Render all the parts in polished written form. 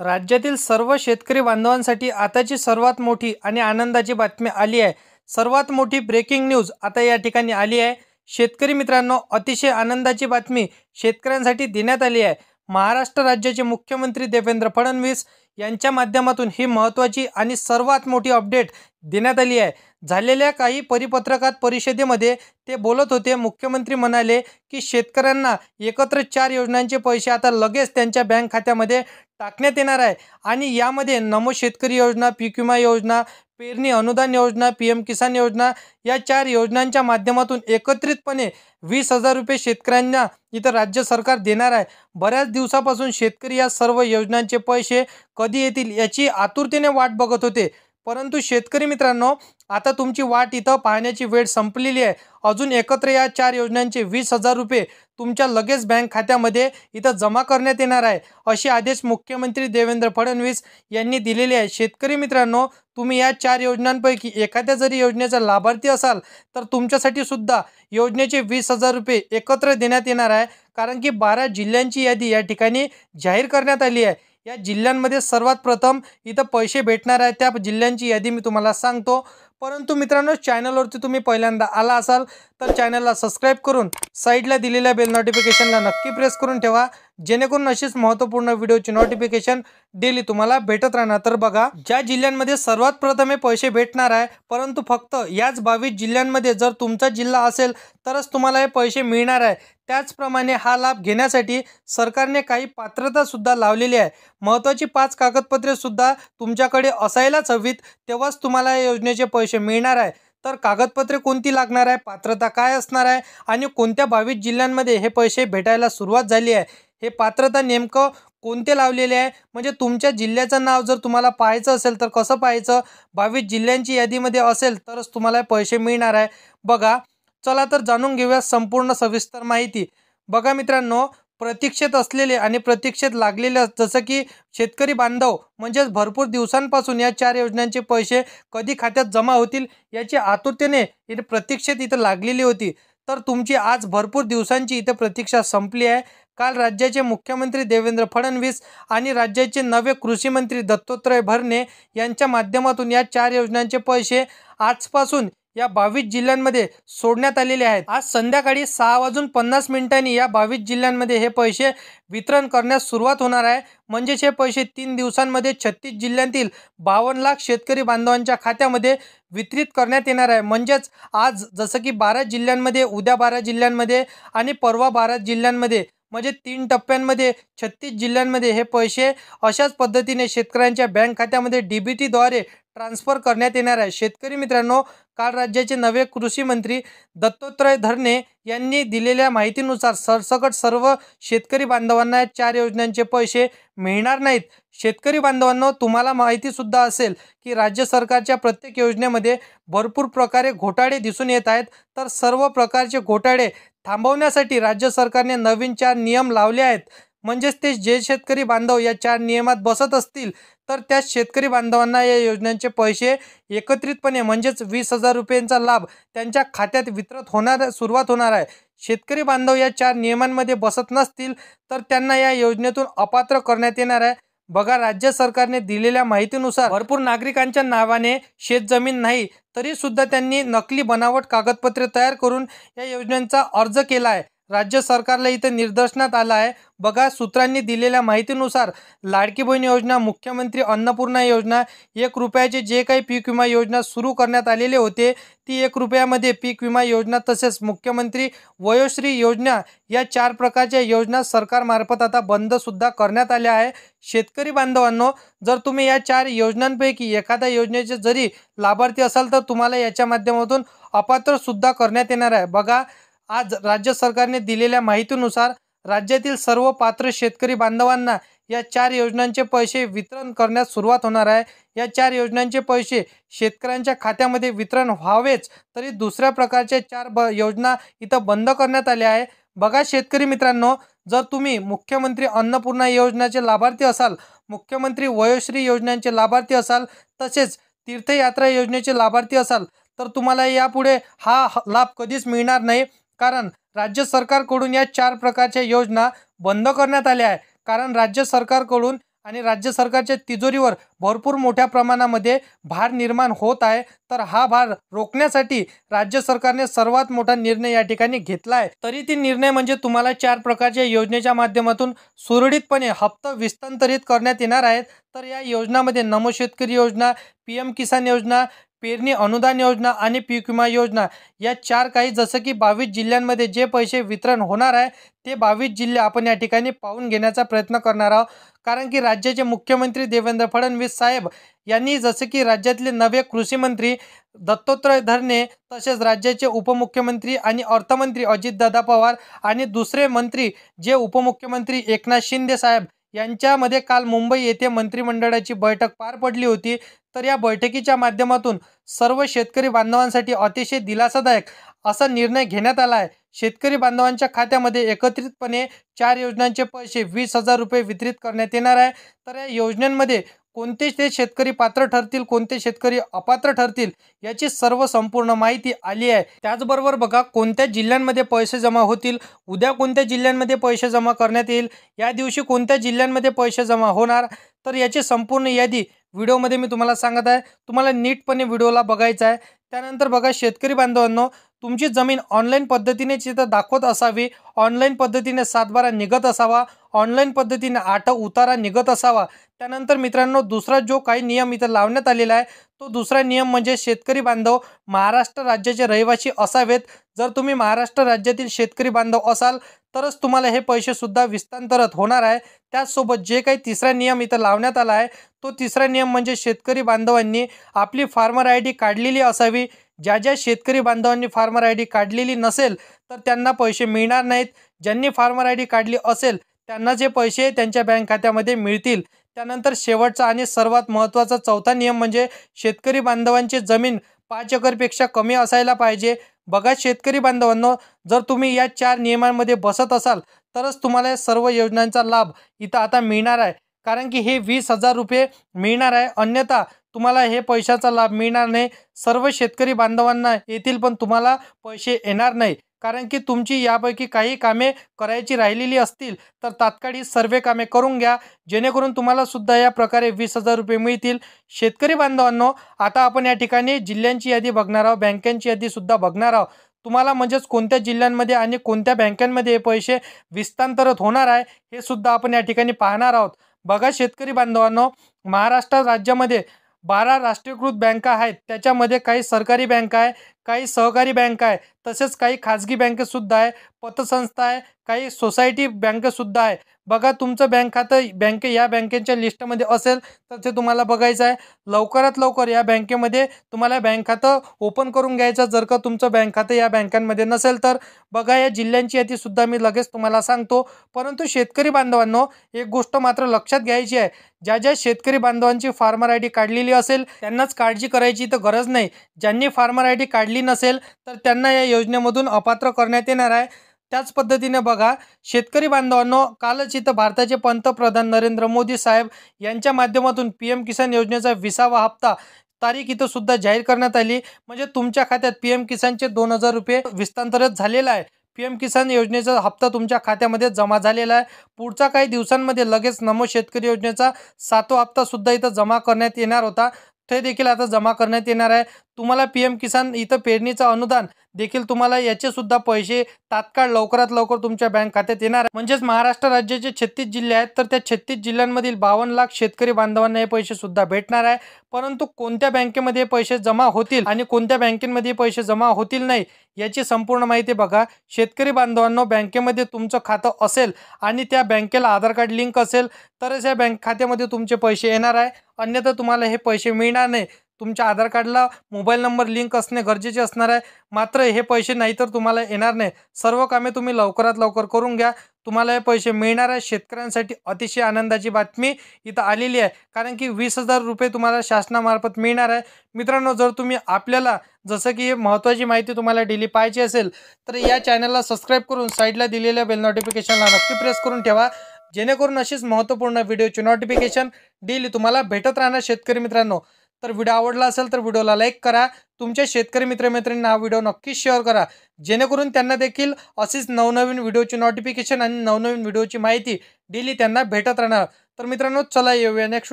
राज्यातील सर्व शेतकरी बांधवांसाठी आताची सर्वात मोठी आणि आनंदाची बातमी आली आहे. सर्वात मोठी ब्रेकिंग न्यूज आता या ठिकाणी आली आहे. शेतकरी मित्रांनो, अतिशय आनंदाची बातमी शेतकऱ्यांसाठी देण्यात आली आहे. महाराष्ट्र राज्याचे मुख्यमंत्री देवेंद्र फडणवीस यांच्या माध्यमातून ही महत्त्वाची आणि सर्वात मोठी अपडेट देण्यात आली आहे. झालेल्या काही परिपत्रकात परिषदेमध्ये ते बोलत होते. मुख्यमंत्री म्हणाले की शेतकऱ्यांना एकत्र 4 योजनांचे पैसे आता लगेच त्यांच्या बँक खात्यामध्ये टाकण्यात येणार आहे आणि यामध्ये नमो शेतकरी योजना, पीक विमा योजना, पेरणी अनुदान योजना, PM किसान योजना या 4 योजनांच्या माध्यमातून एकत्रितपणे 20,000 रुपये शेतकऱ्यांना इथं राज्य सरकार देणार आहे. बऱ्याच दिवसापासून शेतकरी या सर्व योजनांचे पैसे कधी येतील याची आतुरतेने वाट बघत होते. परंतु शेतकरी मित्रांनो, आता तुमची वाट इथं पाहण्याची वेळ संपलेली आहे. अजून एकत्र या 4 योजनांचे 20,000 रुपये तुमच्या लगेच बँक खात्यामध्ये इथं जमा करण्यात येणार आहे, असे आदेश मुख्यमंत्री देवेंद्र फडणवीस यांनी दिलेले आहे. शेतकरी मित्रांनो, तुम्ही या 4 योजनांपैकी एखाद्या जरी योजनेचा लाभार्थी असाल तर तुमच्यासाठी सुद्धा योजनेचे 20,000 रुपये एकत्र देण्यात येणार आहे. कारण की 12 जिल्ह्यांची यादी या ठिकाणी जाहीर करण्यात आली आहे. या जिल्ह्यांमध्ये सर्वात प्रथम इथं पैसे भेटणार आहे. त्या जिल्ह्यांची यादी मी तुम्हाला सांगतो. परंतु मित्रांनो, चॅनलवरती तुम्ही पहिल्यांदा आला असाल तर चॅनलला सबस्क्राईब करून साईडला दिलेल्या बेल नोटिफिकेशनला नक्की प्रेस करून ठेवा, जेणेकरून अशीच महत्त्वपूर्ण व्हिडिओची नोटिफिकेशन डेली तुम्हाला भेटत राहणार. तर बघा, ज्या जिल्ह्यांमध्ये सर्वात प्रथम हे पैसे भेटणार आहे, परंतु फक्त याच 22 जिल्ह्यांमध्ये जर तुमचा जिल्हा असेल तरच तुम्हाला हे पैसे मिळणार आहे. त्याचप्रमाणे हा लाभ घेण्यासाठी सरकारने काही पात्रता सुद्धा लावलेली आहे. महत्त्वाची 5 कागदपत्रे सुद्धा तुमच्याकडे असायलाच हवीत, तेव्हाच तुम्हाला या योजनेचे पैसे मिळणार आहे. तर कागदपत्रे कोणती लागणार आहे, पात्रता काय असणार आहे आणि कोणत्या 22 जिल्ह्यांमध्ये हे पैसे भेटायला सुरुवात झाली आहे, हे पात्रता नेमकं कोणते लावलेले आहे, म्हणजे तुमच्या जिल्ह्याचं नाव जर तुम्हाला पाहायचं असेल तर कसं पाहायचं, 22 जिल्ह्यांची यादीमध्ये असेल तरच तुम्हाला पैसे मिळणार आहे. बघा, चला तर जाणून घेऊया संपूर्ण सविस्तर माहिती. बघा मित्रांनो, प्रतीक्षेत असलेले आणि प्रतीक्षेत लागलेले जसं की शेतकरी बांधव म्हणजेच भरपूर दिवसांपासून या 4 योजनांचे पैसे कधी खात्यात जमा होतील याची आतुरतेने इथे प्रतीक्षेत इथं लागलेली होती. तर तुमची आज भरपूर दिवसांची इथे प्रतीक्षा संपली आहे. काल राज्याचे मुख्यमंत्री देवेंद्र फडणवीस आणि राज्याचे नवे कृषी मंत्री दत्तात्रय भरणे यांच्या माध्यमातून या 4 योजनांचे पैसे आजपासून या 22 जिल्ह्यांमध्ये सोडण्यात आलेले आहेत. आज संध्याकाळी 6:50 या 22 जिल्ह्यांमध्ये हे पैसे वितरण करण्यास सुरुवात होणार आहे. म्हणजेच हे पैसे 3 दिवसांमध्ये 36 जिल्ह्यांतील 52 लाख शेतकरी बांधवांच्या खात्यामध्ये वितरित करण्यात येणार आहे. म्हणजेच आज जसं की 12 जिल्ह्यांमध्ये, उद्या 12 जिल्ह्यांमध्ये आणि परवा 12 जिल्ह्यांमध्ये, म्हणजे 3 टप्प्यांमध्ये 36 जिल्ह्यांमध्ये हे पैसे अशाच पद्धतीने शेतकऱ्यांच्या बँक खात्यामध्ये DBTद्वारे ट्रान्सफर करण्यात येणार आहे. शेतकरी मित्रांनो, काल राज्याचे नवे कृषी मंत्री दत्तात्रय भरणे यांनी दिलेल्या माहितीनुसार सरसकट सर्व शेतकरी बांधवांना 4 योजनांचे पैसे मिळणार नाहीत. शेतकरी बांधवांनो, तुम्हाला माहिती सुद्धा असेल की राज्य सरकारच्या प्रत्येक योजनेमध्ये भरपूर प्रकारे घोटाळे दिसून येत आहेत. तर सर्व प्रकारचे घोटाळे थांबवण्यासाठी राज्य सरकारने नवीन 4 नियम लावले आहेत. म्हणजेच ते जे शेतकरी बांधव या 4 नियमात बसत असतील तर त्या शेतकरी बांधवांना या योजनांचे पैसे एकत्रितपणे म्हणजेच 20,000 रुपयांचा लाभ त्यांच्या खात्यात वितरित सुरुवात होणार आहे. शेतकरी बांधव या 4 नियमांमध्ये बसत नसतील तर त्यांना या योजनेतून अपात्र करण्यात येणार आहे. बघा, राज्य सरकारने दिलेल्या माहितीनुसार भरपूर नागरिकांच्या नावाने शेतजमीन नाही तरी सुद्धा त्यांनी नकली बनावट कागदपत्रे तयार करून या योजनांचा अर्ज केला आहे. राज्य सरकारला इथं निदर्शनात आलं आहे. बघा, सूत्रांनी दिलेल्या माहितीनुसार लाडकी बहीण योजना, मुख्यमंत्री अन्नपूर्णा योजना, 1 रुपयाचे जे काही पीक विमा योजना सुरू करण्यात आलेले होते, ती 1 रुपयामध्ये पीक विमा योजना तसेच मुख्यमंत्री वयोश्री योजना या 4 प्रकारच्या योजना सरकारमार्फत आता बंद सुद्धा करण्यात आल्या आहे. शेतकरी बांधवांनो, जर तुम्ही या 4 योजनांपैकी एखाद्या योजनेचे जरी लाभार्थी असाल तर तुम्हाला याच्या माध्यमातून अपात्र सुद्धा करण्यात येणार आहे. बघा, आज राज्य सरकारने दिलेल्या माहितीनुसार राज्यातील सर्व पात्र शेतकरी बांधवांना या 4 योजनांचे पैसे वितरण करण्यास सुरुवात होणार आहे. या 4 योजनांचे पैसे शेतकऱ्यांच्या खात्यामध्ये वितरण व्हावेच तरी दुसऱ्या प्रकारच्या 4 योजना इथं बंद करण्यात आल्या आहे. बघा शेतकरी मित्रांनो, जर तुम्ही मुख्यमंत्री अन्नपूर्णा योजनेचे लाभार्थी असाल, मुख्यमंत्री वयोश्री योजनेचे लाभार्थी असाल, तसेच तीर्थयात्रा योजनेचे लाभार्थी असाल तर तुम्हाला यापुढे हा लाभ कधीच मिळणार नाही. कारण राज्य सरकारकडून या 4 प्रकारच्या योजना बंद करण्यात आल्या आहे. कारण राज्य सरकारकडून आणि राज्य सरकारच्या तिजोरीवर भरपूर मोठ्या प्रमाणामध्ये भार निर्माण होत आहे। तर हा भार रोखण्यासाठी राज्य सरकारने सर्वात मोठा निर्णय या ठिकाणी घेतला आहे। तरी ती निर्णय म्हणजे तुम्हाला 4 प्रकारच्या योजनेच्या माध्यमातून सुरळीतपणे हप्ता विस्तारित करण्यात येणार आहेत। तर या योजनांमध्ये नमो शेतकरी योजना, PM किसान योजना, पेरणी अनुदान योजना आणि पीक विमा योजना या 4 काही जसं की 22 जिल्ह्यांमध्ये जे पैसे वितरण होणार आहे ते 22 जिल्हे आपण या ठिकाणी पाहून घेण्याचा प्रयत्न करणार आहोत। कारण की राज्याचे मुख्यमंत्री देवेंद्र फडणवीस साहेब यांनी जसे की राज्यातले नवे कृषी मंत्री दत्तात्रय धरणे, तसेच राज्याचे उपमुख्यमंत्री आणि अर्थमंत्री अजितदादा पवार आणि दुसरे मंत्री जे उपमुख्यमंत्री एकनाथ शिंदे साहेब यांच्यामध्ये काल मुंबई येथे मंत्रिमंडळाची बैठक पार पडली होती। तर या बैठकीच्या माध्यमातून सर्व शेतकरी बांधवांसाठी अतिशय दिलासादायक असा निर्णय घेण्यात आला आहे। शेतकरी बांधवांच्या खात्यामध्ये एकत्रितपणे 4 योजनांचे पैसे 20,000 रुपये वितरित करण्यात येणार आहे। तर या योजनांमध्ये कोणते ते शेतकरी पात्र ठरतील, कोणते शेतकरी अपात्र ठरतील याची सर्व संपूर्ण माहिती आली आहे। त्याचबरोबर बघा कोणत्या जिल्ह्यांमध्ये पैसे जमा होतील, उद्या कोणत्या जिल्ह्यांमध्ये पैसे जमा करण्यात येईल, या दिवशी कोणत्या जिल्ह्यांमध्ये पैसे जमा होणार, तर याची संपूर्ण यादी व्हिडिओमध्ये मी तुम्हाला सांगत आहे। तुम्हाला नीटपणे व्हिडिओला बघायचा आहे। त्यानंतर बघा शेतकरी बांधवांनो, तुमची जमीन ऑनलाईन पद्धतीने तिथं दाखवत असावी, ऑनलाईन पद्धतीने 7/12 निघत असावा, ऑनलाईन पद्धतीने 8 उतारा निघत असावा। त्यानंतर मित्रांनो दुसरा जो काही नियम इथं लावण्यात आलेला आहे तो दुसरा नियम म्हणजे शेतकरी बांधव महाराष्ट्र राज्याचे रहिवासी असावेत। जर तुम्ही महाराष्ट्र राज्यातील शेतकरी बांधव असाल तरच तुम्हाला हे पैसे सुद्धा विस्तारित होणार आहे। त्याचसोबत जे काही तिसरा नियम इथं लावण्यात आला आहे तो तिसरा नियम म्हणजे शेतकरी बांधवांनी आपली फार्मर ID काढलेली असावी। ज्या शेतकरी बांधवांनी फार्मर ID काढलेली नसेल तर त्यांना पैसे मिळणार नाहीत। ज्यांनी फार्मर ID काढली असेल त्यांना जे पैसे त्यांच्या बँक खात्यामध्ये मिळतील। त्यानंतर शेवटचा आणि सर्वात महत्त्वाचा चौथा नियम म्हणजे शेतकरी बांधवांची जमीन 5 एकरपेक्षा कमी असायला पाहिजे। बघा शेतकरी बांधवांनो, जर तुम्ही या 4 नियमांमध्ये बसत असाल तरच तुम्हाला सर्व योजनांचा लाभ इथं आता मिळणार आहे। कारण की हे 20,000 रुपये मिळणार आहे, अन्यथा तुम्हाला हे पैशाचा लाभ मिळणार नाही। सर्व शेतकरी बांधवांना येतील पण तुम्हाला पैसे येणार नाही। कारण की तुमची यापैकी काही कामे करायची राहिलेली असतील तर तात्काळ ही सर्व कामे करून घ्या, जेणेकरून तुम्हाला सुद्धा या प्रकारे 20,000 रुपये मिळतील। शेतकरी बांधवांनो, आता आपण या ठिकाणी जिल्ह्यांची यादी बघणार आहोत, बँकांची यादी सुद्धा बघणार आहोत। तुम्हाला म्हणजेच कोणत्या जिल्ह्यांमध्ये आणि कोणत्या बँकांमध्ये हे पैसे विस्तारित होणार आहे हे सुद्धा आपण या ठिकाणी पाहणार आहोत। बघा शेतकरी बांधवांनो, महाराष्ट्र राज्यामध्ये 12 राष्ट्रीयकृत बँका आहेत। त्याच्यामध्ये काही सरकारी बँका आहे, काही सहकारी बँका आहे, तसेच काही खाजगी बँके सुद्धा आहे, पतसंस्था आहे, काही सोसायटी बँके सुद्धा आहे। बघा तुमचं बँक खातं या बँकेच्या लिस्टमध्ये असेल तर ते तुम्हाला बघायचं आहे। लवकरात लवकर या बँकेमध्ये तुम्हाला बँक खातं ओपन करून घ्यायचं। जर का तुमचं बँक खातं या बँकांमध्ये नसेल तर बघा या जिल्ह्यांची यादी सुद्धा मी लगेच तुम्हाला सांगतो। परंतु शेतकरी बांधवांनो, एक गोष्ट मात्र लक्षात घ्यायची आहे, ज्या शेतकरी बांधवांची फार्मर ID काढलेली असेल त्यांनाच काळजी करायची तर गरज नाही। ज्यांनी फार्मर ID काढली नसेल तर त्यांना या योजनेमधून अपात्र करण्यात येणार आहे। त्याच पद्धतीने बघा शेतकरी बांधवांनो, कालच इथं भारताचे पंतप्रधान नरेंद्र मोदी साहेब यांच्या माध्यमातून PM किसान योजनेचा 20वा हप्ता तारीख इथं सुद्धा जाहीर करण्यात आली। म्हणजे तुमच्या खात्यात PM किसानचे 2,000 रुपये विस्तारित झालेला आहे। PM किसान योजनेचा हप्ता तुमच्या खात्यामध्ये जमा झालेला आहे। पुढच्या काही दिवसांमध्ये लगेच नमो शेतकरी योजनेचा 7वा हप्ता सुद्धा इथं जमा करण्यात येणार होता, ते देखील आता जमा करण्यात येणार आहे। तुम्हाला PM किसान इथं पेरणीचं अनुदान देखील तुम्हाला याचे सुद्धा पैसे तात्काळ लवकरात लवकर तुमच्या बँक खात्यात येणार आहे। म्हणजेच महाराष्ट्र राज्याचे 36 जिल्हे आहेत, तर त्या 36 जिल्ह्यांमधील 52 लाख शेतकरी बांधवांना हे पैसे सुद्धा भेटणार आहे। परंतु कोणत्या बँकेमध्ये पैसे जमा होतील आणि कोणत्या बँकेमध्ये पैसे जमा होतील नाही याची संपूर्ण माहिती बघा। शेतकरी बांधवांनो, बँकेमध्ये तुमचं खातं असेल आणि त्या बँकेला आधार कार्ड लिंक असेल तरच या बँक खात्यामध्ये तुमचे पैसे येणार आहे, अन्यथा तुम्हाला हे पैसे मिळणार नाही। तुमच्या आधार कार्डला मोबाईल नंबर लिंक असणे गरजेचे असणार आहे, मात्र हे पैसे नाहीतर तुम्हाला येणार नाही। सर्व कामे तुम्ही लवकरात लवकर करून घ्या, तुम्हाला हे पैसे मिळणार आहे। शेतकऱ्यांसाठी अतिशय आनंदाची बातमी इथं आलेली आहे, कारण की 20,000 रुपये तुम्हाला शासनामार्फत मिळणार आहे। मित्रांनो, जर तुम्ही आपल्याला जसं की महत्त्वाची माहिती तुम्हाला डेली पाहिजे असेल तर या चॅनलला सबस्क्राईब करून साईडला दिलेल्या बेल नोटिफिकेशनला नक्की प्रेस करून ठेवा, जेणेकरून अशीच महत्त्वपूर्ण व्हिडिओची नोटिफिकेशन डेली तुम्हाला भेटत राहणार। शेतकरी मित्रांनो, तर व्हिडिओ आवडला असेल तर व्हिडिओला लाईक करा, तुमच्या शेतकरी मित्रमैत्रिणींना हा व्हिडिओ नक्कीच शेअर करा, जेणेकरून त्यांना देखील अशीच नवनवीन व्हिडिओची नोटिफिकेशन आणि नवनवीन व्हिडिओची माहिती डेली त्यांना भेटत राहणार. तर मित्रांनो, चला येऊया नेक्स्ट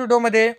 व्हिडिओमध्ये.